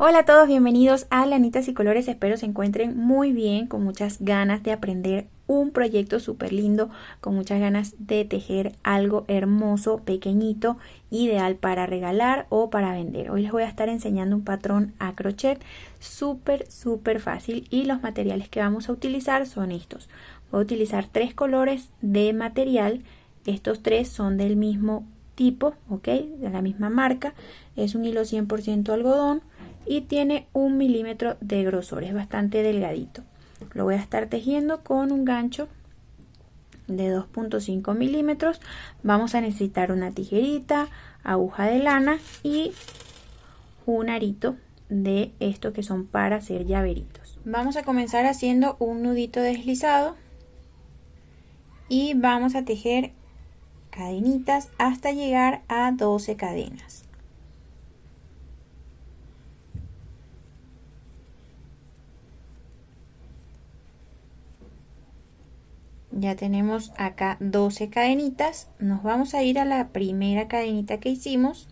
Hola a todos, bienvenidos a Lanitas y Colores. Espero se encuentren muy bien, con muchas ganas de aprender un proyecto súper lindo, con muchas ganas de tejer algo hermoso, pequeñito, ideal para regalar o para vender. Hoy les voy a estar enseñando un patrón a crochet súper fácil y los materiales que vamos a utilizar son estos. Voy a utilizar 3 colores de material. Estos 3 son del mismo tipo, ok, de la misma marca. Es un hilo 100% algodón y tiene 1 milímetro de grosor, es bastante delgadito. Lo voy a estar tejiendo con un gancho de 2.5 milímetros. Vamos a necesitar una tijerita, aguja de lana y un arito de estos que son para hacer llaveritos. Vamos a comenzar haciendo un nudito deslizado y vamos a tejer cadenitas hasta llegar a 12 cadenas. Ya tenemos acá 12 cadenitas. Nos vamos a ir a la primera cadenita que hicimos.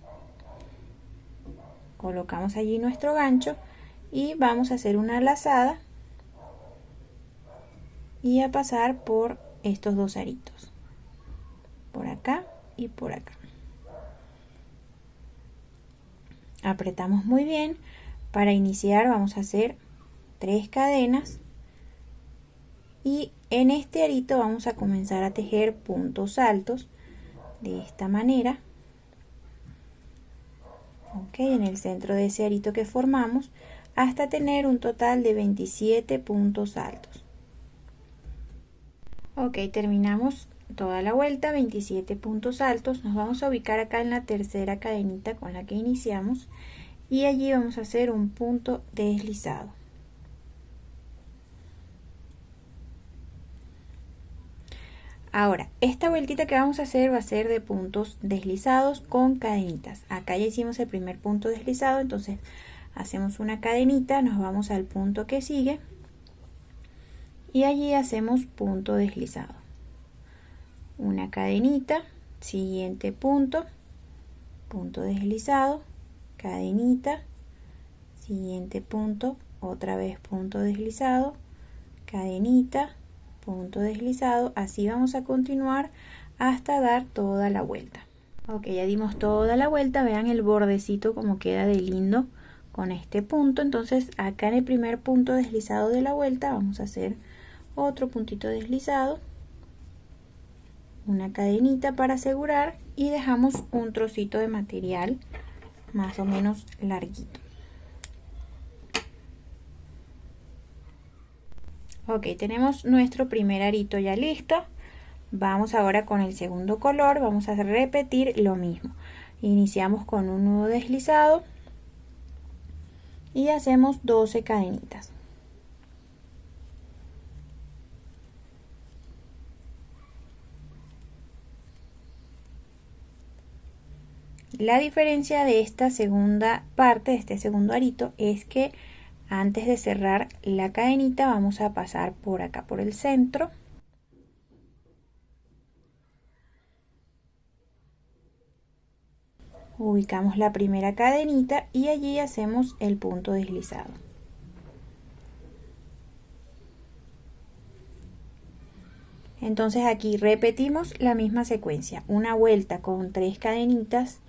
Colocamos allí nuestro gancho y vamos a hacer una lazada y a pasar por estos dos aritos, por acá y por acá. Apretamos muy bien. Para iniciar vamos a hacer 3 cadenas y en este arito vamos a comenzar a tejer puntos altos de esta manera. Ok, en el centro de ese arito que formamos hasta tener un total de 27 puntos altos. Ok, terminamos toda la vuelta, 27 puntos altos. Nos vamos a ubicar acá en la tercera cadenita con la que iniciamos y allí vamos a hacer un punto deslizado. Ahora, esta vueltita que vamos a hacer va a ser de puntos deslizados con cadenitas. Acá ya hicimos el primer punto deslizado, entonces hacemos una cadenita, nos vamos al punto que sigue y allí hacemos punto deslizado. Una cadenita, siguiente punto, punto deslizado, cadenita, siguiente punto, otra vez punto deslizado, cadenita, punto deslizado. Así vamos a continuar hasta dar toda la vuelta. Ok, ya dimos toda la vuelta. Vean el bordecito como queda de lindo con este punto. Entonces acá en el primer punto deslizado de la vuelta vamos a hacer otro puntito deslizado, una cadenita para asegurar y dejamos un trocito de material más o menos larguito. Ok, tenemos nuestro primer arito ya listo. Vamos ahora con el segundo color. Vamos a repetir lo mismo. Iniciamos con un nudo deslizado y hacemos 12 cadenitas. La diferencia de esta segunda parte, de este segundo arito, es que antes de cerrar la cadenita vamos a pasar por acá por el centro. Ubicamos la primera cadenita y allí hacemos el punto deslizado. Entonces aquí repetimos la misma secuencia, una vuelta con 3 cadenitas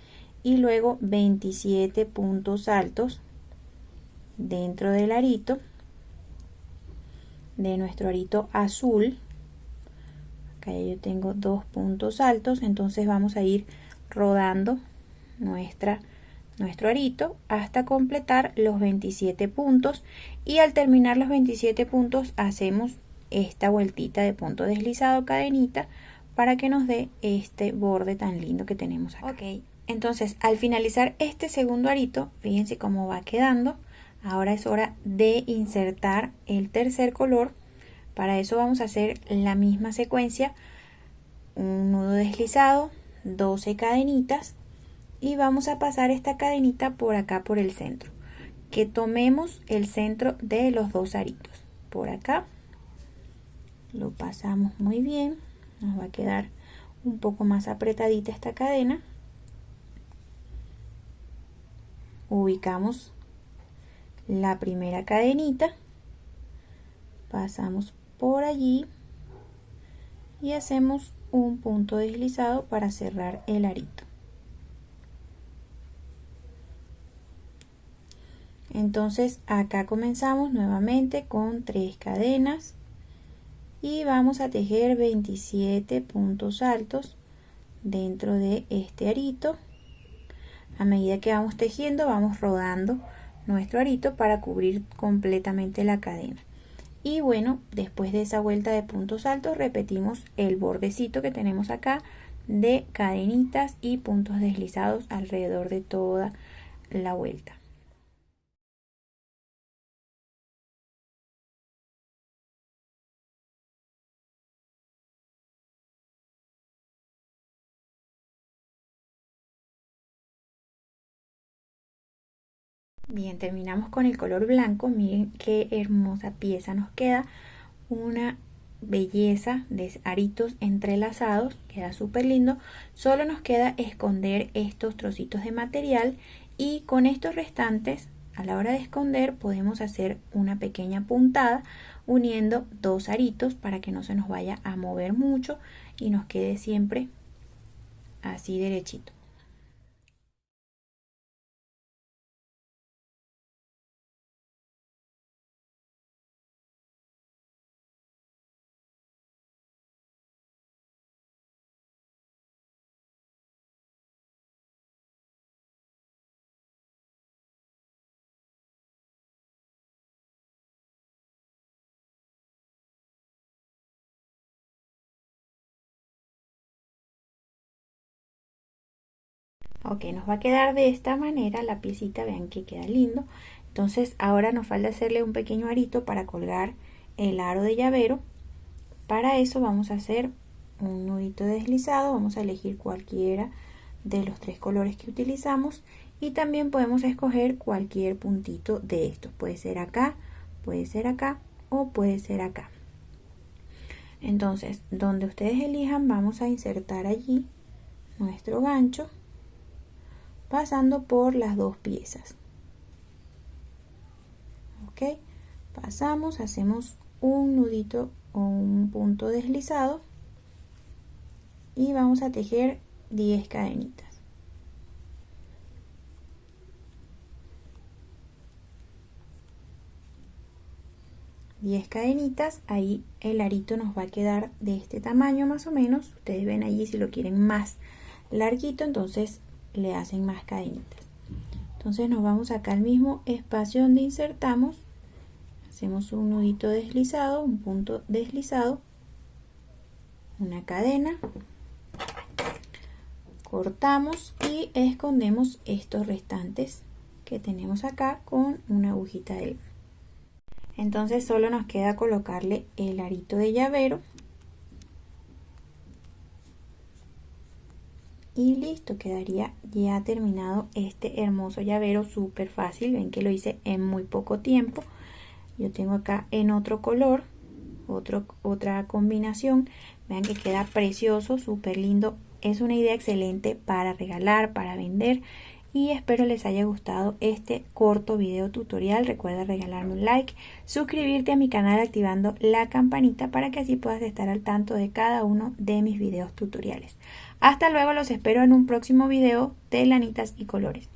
y luego 27 puntos altos dentro del arito, de nuestro arito azul. Acá yo tengo 2 puntos altos, entonces vamos a ir rodando nuestro arito hasta completar los 27 puntos y al terminar los 27 puntos hacemos esta vueltita de punto deslizado, cadenita, para que nos dé este borde tan lindo que tenemos acá. Ok, entonces al finalizar este segundo arito, fíjense cómo va quedando. Ahora es hora de insertar el tercer color. Para eso vamos a hacer la misma secuencia, un nudo deslizado, 12 cadenitas y vamos a pasar esta cadenita por acá por el centro. Que tomemos el centro de los dos aritos. Por acá lo pasamos muy bien, nos va a quedar un poco más apretadita esta cadena. Ubicamos la primera cadenita, pasamos por allí y hacemos un punto deslizado para cerrar el arito. Entonces acá comenzamos nuevamente con 3 cadenas y vamos a tejer 27 puntos altos dentro de este arito. A medida que vamos tejiendo, vamos rodando nuestro arito para cubrir completamente la cadena. Y bueno, después de esa vuelta de puntos altos, repetimos el bordecito que tenemos acá de cadenitas y puntos deslizados alrededor de toda la vuelta. Bien, terminamos con el color blanco. Miren qué hermosa pieza nos queda. Una belleza de aritos entrelazados. Queda súper lindo. Solo nos queda esconder estos trocitos de material. Y con estos restantes, a la hora de esconder, podemos hacer una pequeña puntada uniendo 2 aritos para que no se nos vaya a mover mucho y nos quede siempre así derechito. Ok, nos va a quedar de esta manera la piecita, vean que queda lindo. Entonces ahora nos falta hacerle un pequeño arito para colgar el aro de llavero. Para eso vamos a hacer un nudito deslizado, vamos a elegir cualquiera de los 3 colores que utilizamos y también podemos escoger cualquier puntito de estos. Puede ser acá o puede ser acá. Entonces, donde ustedes elijan, vamos a insertar allí nuestro gancho, pasando por las 2 piezas. Ok, pasamos, hacemos un nudito o un punto deslizado y vamos a tejer 10 cadenitas. Ahí el arito nos va a quedar de este tamaño más o menos. Ustedes ven allí, si lo quieren más larguito, entonces le hacen más cadenitas. Entonces nos vamos acá al mismo espacio donde insertamos, hacemos un nudito deslizado, un punto deslizado, una cadena, cortamos y escondemos estos restantes que tenemos acá con una agujita de lana. Entonces solo nos queda colocarle el arito de llavero y listo, quedaría ya terminado este hermoso llavero. Súper fácil, ven que lo hice en muy poco tiempo. Yo tengo acá en otro color, otra combinación, vean que queda precioso, súper lindo. Es una idea excelente para regalar, para vender, y espero les haya gustado este corto video tutorial. Recuerda regalarme un like, suscribirte a mi canal activando la campanita para que así puedas estar al tanto de cada uno de mis videos tutoriales. Hasta luego, los espero en un próximo video de Lanitas y Colores.